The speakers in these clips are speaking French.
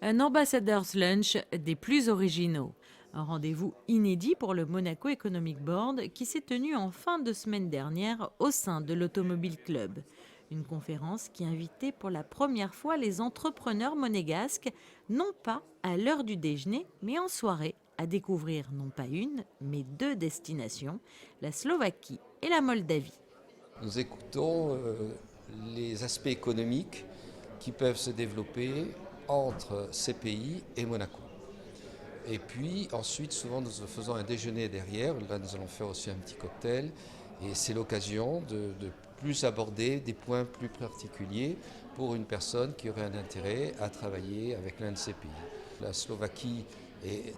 Un ambassador's lunch des plus originaux. Un rendez-vous inédit pour le Monaco Economic Board qui s'est tenu en fin de semaine dernière au sein de l'Automobile Club. Une conférence qui invitait pour la première fois les entrepreneurs monégasques, non pas à l'heure du déjeuner, mais en soirée, à découvrir non pas une, mais deux destinations, la Slovaquie et la Moldavie. Nous écoutons les aspects économiques qui peuvent se développer entre ces pays et Monaco. Et puis ensuite, souvent, nous faisons un déjeuner derrière. Là, nous allons faire aussi un petit cocktail. Et c'est l'occasion de plus aborder des points plus particuliers pour une personne qui aurait un intérêt à travailler avec l'un de ces pays. La Slovaquie est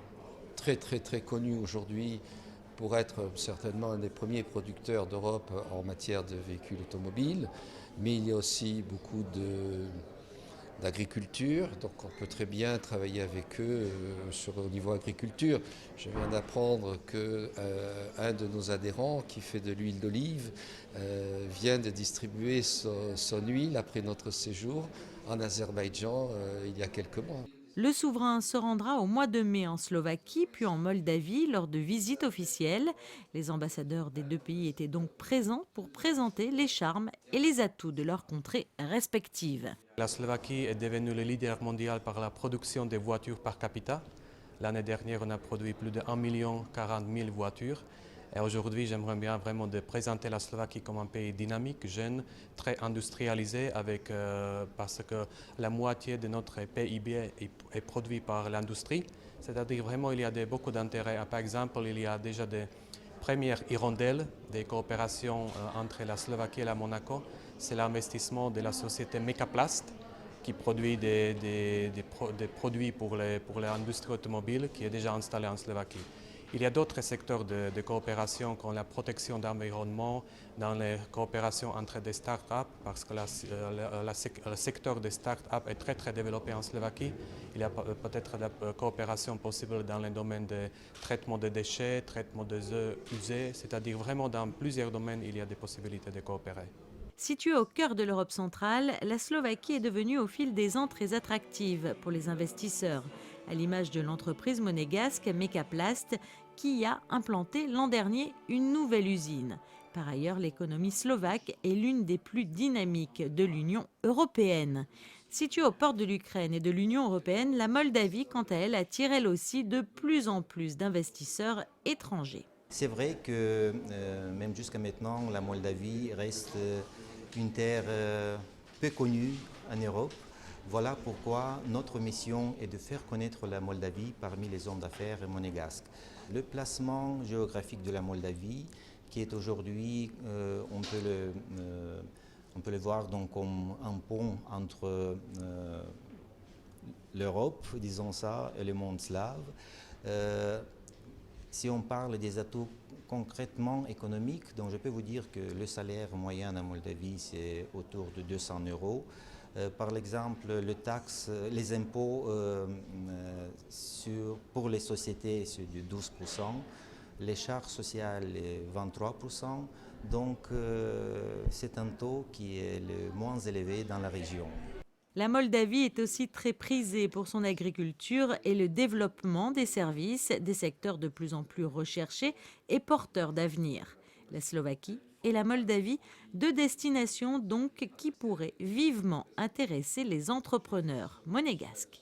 très très très connue aujourd'hui pour être certainement un des premiers producteurs d'Europe en matière de véhicules automobiles, mais il y a aussi beaucoup d'agriculture, donc on peut très bien travailler avec eux au niveau agriculture. Je viens d'apprendre qu'un de nos adhérents qui fait de l'huile d'olive vient de distribuer son huile après notre séjour en Azerbaïdjan il y a quelques mois. Le souverain se rendra au mois de mai en Slovaquie, puis en Moldavie lors de visites officielles. Les ambassadeurs des deux pays étaient donc présents pour présenter les charmes et les atouts de leurs contrées respectives. La Slovaquie est devenue le leader mondial par la production des voitures par capita. L'année dernière, on a produit plus de 1,40 million voitures. Et aujourd'hui, j'aimerais bien vraiment de présenter la Slovaquie comme un pays dynamique, jeune, très industrialisé, parce que la moitié de notre PIB est produit par l'industrie. C'est-à-dire vraiment, il y a beaucoup d'intérêt. Par exemple, il y a déjà des premières hirondelles des coopérations entre la Slovaquie et la Monaco. C'est l'investissement de la société Mecaplast qui produit des produits pour l'industrie automobile qui est déjà installée en Slovaquie. Il y a d'autres secteurs de coopération comme la protection de l'environnement, dans les coopérations entre des start-up, parce que le secteur des start-up est très très développé en Slovaquie. Il y a peut-être de la coopération possible dans le domaine de traitement des déchets, traitement des eaux usées, c'est-à-dire vraiment dans plusieurs domaines il y a des possibilités de coopérer. Située au cœur de l'Europe centrale, la Slovaquie est devenue au fil des ans très attractive pour les investisseurs, à l'image de l'entreprise monégasque Mecaplast qui y a implanté l'an dernier une nouvelle usine. Par ailleurs, l'économie slovaque est l'une des plus dynamiques de l'Union européenne. Située aux portes de l'Ukraine et de l'Union européenne, la Moldavie, quant à elle, attire elle aussi de plus en plus d'investisseurs étrangers. C'est vrai que même jusqu'à maintenant, la Moldavie reste une terre peu connue en Europe. Voilà pourquoi notre mission est de faire connaître la Moldavie parmi les hommes d'affaires monégasques. Le placement géographique de la Moldavie, qui est aujourd'hui, on peut le voir donc comme un pont entre l'Europe, disons ça, et le monde slave. Si on parle des atouts concrètement économiques, donc je peux vous dire que le salaire moyen en Moldavie, c'est autour de 200 euros. Par exemple, les impôts pour les sociétés, c'est de 12%. Les charges sociales, 23%. Donc, c'est un taux qui est le moins élevé dans la région. La Moldavie est aussi très prisée pour son agriculture et le développement des services, des secteurs de plus en plus recherchés et porteurs d'avenir. La Slovaquie et la Moldavie, deux destinations donc qui pourraient vivement intéresser les entrepreneurs monégasques.